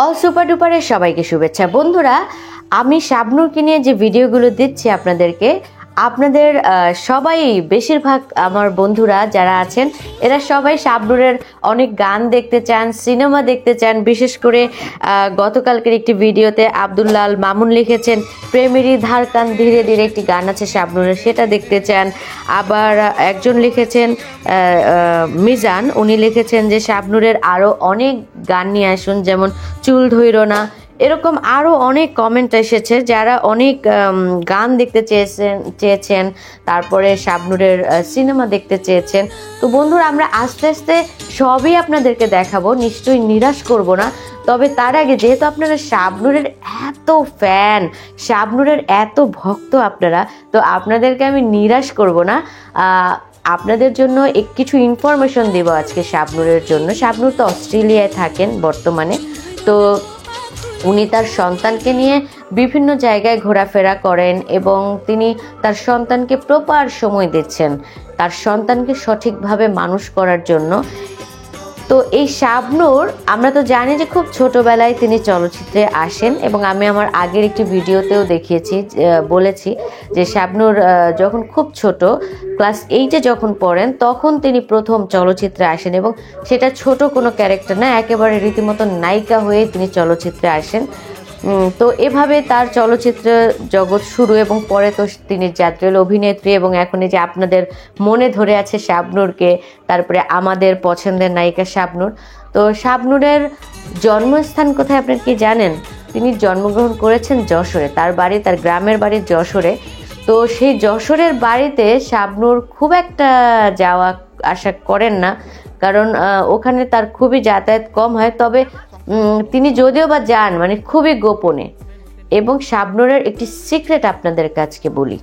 All super ডুপারের সবাইকে শুভেচ্ছা। বন্ধুরা, আমি শাবনূরকে নিয়ে যে ভিডিওগুলো দিচ্ছি আপনাদের সবাই, বেশিরভাগ আমার বন্ধুরা যারা আছেন এরা সবাই শাবনূরের অনেক গান দেখতে চান, সিনেমা দেখতে চান। বিশেষ করে গতকালকের একটি ভিডিওতে আব্দুল্লাল মামুন লিখেছেন প্রেমেরই ধার কান ধীরে ধীরে, একটি গান আছে শাবনূরের, সেটা দেখতে চান। আবার একজন লিখেছেন মিজান, উনি লিখেছেন যে শাবনূরের আরও অনেক গান নিয়ে আসুন, যেমন চুল ধইরো না। এরকম আরও অনেক কমেন্ট এসেছে যারা অনেক গান দেখতে চেয়েছেন, তারপরে শাবনূরের সিনেমা দেখতে চেয়েছেন। তো বন্ধুরা, আমরা আস্তে আস্তে সবই আপনাদেরকে দেখাবো, নিশ্চয়ই নিরাশ করব না। তবে তার আগে, যেহেতু আপনারা শাবনূরের এত ফ্যান, শাবনূরের এত ভক্ত আপনারা, তো আপনাদেরকে আমি নিরাশ করব না। আপনাদের জন্য কিছু ইনফরমেশন দেব আজকে শাবনূরের জন্য। শাবনূর তো অস্ট্রেলিয়ায় থাকেন বর্তমানে। তো উনি তার সন্তানকে নিয়ে বিভিন্ন জায়গায় ঘোরাফেরা করেন এবং তিনি তার সন্তানকে প্রপার সময় দিচ্ছেন, তার সন্তানকে সঠিকভাবে মানুষ করার জন্য। তো এই শাবনূর, আমরা তো জানি যে খুব ছোটবেলায় তিনি চলচ্চিত্রে আসেন এবং আমি আমার আগের একটি ভিডিওতেও বলেছি যে শাবনূর যখন খুব ছোট, ক্লাস 8-এ যখন পড়েন, তখন তিনি প্রথম চলচ্চিত্রে আসেন এবং সেটা ছোট কোনো ক্যারেক্টার না, একেবারে রীতিমতো নায়িকা হয়ে তিনি চলচ্চিত্রে আসেন। তো এভাবে তার চলচ্চিত্র জগৎ শুরু এবং পরে তো তিনি জাতীয় অভিনেত্রী এবং এখন এই যে আপনাদের মনে ধরে আছে শাবনূরকে, তারপরে আমাদের পছন্দের নায়িকা শাবনূর। তো শাবনূরের জন্মস্থান কোথায় আপনার কি জানেন? তিনি জন্মগ্রহণ করেছেন যশোরে, তার গ্রামের বাড়ি যশোরে। তো সেই যশোরের বাড়িতে শাবনূর খুব একটা যাওয়া আসা করেন না, কারণ ওখানে তার খুবই যাতায়াত কম হয়। তবে তিনি যদিও বা যান, মানে খুবই গোপনে। এবং শাবনূরের একটি সিক্রেট আপনাদের কাছে বলি,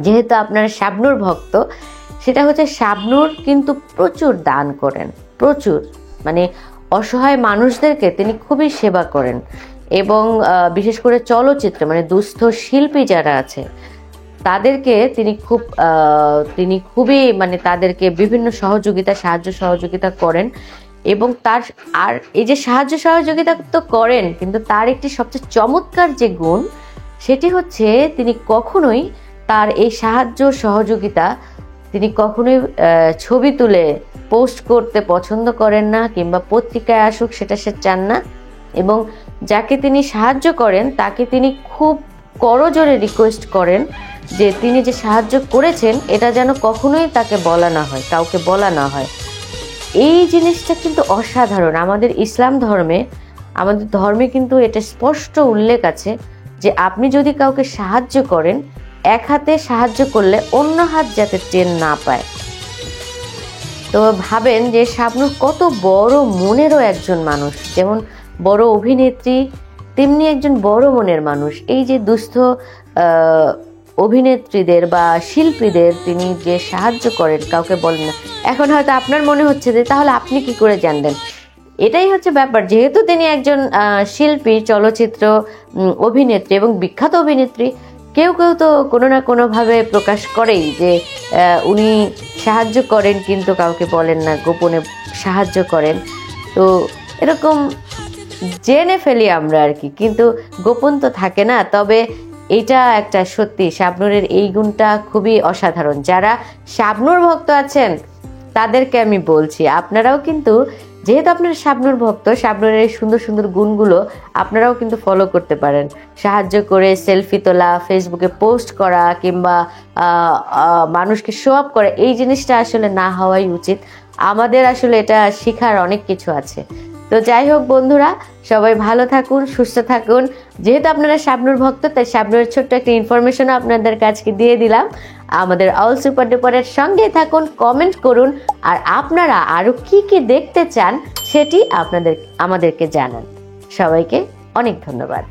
যেহেতু আপনারা শাবনূর ভক্ত, সেটা হচ্ছে শাবনূর কিন্তু প্রচুর দান করেন, প্রচুর, মানে অসহায় মানুষদেরকে তিনি খুবই সেবা করেন। এবং বিশেষ করে চলচ্চিত্রে, মানে দুস্থ শিল্পী যারা আছে তাদেরকে তিনি খুবই, মানে তাদেরকে বিভিন্ন সাহায্য সহযোগিতা করেন। এবং এই যে সাহায্য সহযোগিতা তো করেন, কিন্তু তার একটি সবচেয়ে চমৎকার যে গুণ, সেটি হচ্ছে তিনি কখনোই তার এই সাহায্য সহযোগিতা তিনি কখনোই ছবি তুলে পোস্ট করতে পছন্দ করেন না, কিংবা পত্রিকায় আসুক সেটা সে চান না। এবং যাকে তিনি সাহায্য করেন তাকে তিনি খুব করজোরে রিকোয়েস্ট করেন যে তিনি যে সাহায্য করেছেন এটা যেন কখনোই তাকে বলা না হয়, কাউকে বলা না হয়। এই জিনিসটা কিন্তু অসাধারণ। আমাদের ইসলাম ধর্মে কিন্তু এটা স্পষ্ট উল্লেখ আছে যে আপনি যদি কাউকে সাহায্য করেন, এক হাতে সাহায্য করলে অন্য হাত যাতে টেন না পায়। তো ভাবেন যে শাবনূর কত বড় মনেরও একজন মানুষ, যেমন বড় অভিনেত্রী তেমনি একজন বড় মনের মানুষ। এই যে দুস্থ অভিনেত্রীদের বা শিল্পীদের তিনি যে সাহায্য করেন, কাউকে বলেন না। এখন হয়তো আপনার মনে হচ্ছে যে তাহলে আপনি কি করে জানলেন? এটাই হচ্ছে ব্যাপার, যেহেতু তিনি একজন শিল্পী, চলচ্চিত্র অভিনেত্রী এবং বিখ্যাত অভিনেত্রী, কেউ কেউ তো কোনো না কোনোভাবে প্রকাশ করেই যে উনি সাহায্য করেন কিন্তু কাউকে বলেন না, গোপনে সাহায্য করেন। তো এরকম জেনে ফেলি আমরা আর কি, কিন্তু গোপন তো থাকে না। তবে এটা একটা সত্যি, শাবনূরের এই গুণটা খুবই অসাধারণ। যারা শাবনূর ভক্ত আছেন তাদেরকে আমি বলছি, আপনারাও কিন্তু, যেহেতু আপনারা শাবনূর ভক্ত, শাবনূরের এই সুন্দর সুন্দর গুণগুলো আপনারাও কিন্তু ফলো করতে পারেন। সাহায্য করে সেলফি তোলা, ফেসবুকে পোস্ট করা, কিংবা মানুষকে শো আপ করা, এই জিনিসটা আসলে না হওয়াই উচিত। আমাদের আসলে এটা শেখার অনেক কিছু আছে। তো যাই হোক বন্ধুরা, সবাই ভালো থাকুন, সুস্থ থাকুন। যেহেতু আপনারা শাবনূর ভক্ত, তাই শাবনূরের ছোট্ট একটা ইনফরমেশন আপনাদের কাছে দিয়ে দিলাম। আমাদের অল সুপার ডুপারের সঙ্গে থাকুন, কমেন্ট করুন, আর আপনারা আরো কি কি দেখতে চান সেটি আমাদেরকে জানান। সবাইকে অনেক ধন্যবাদ।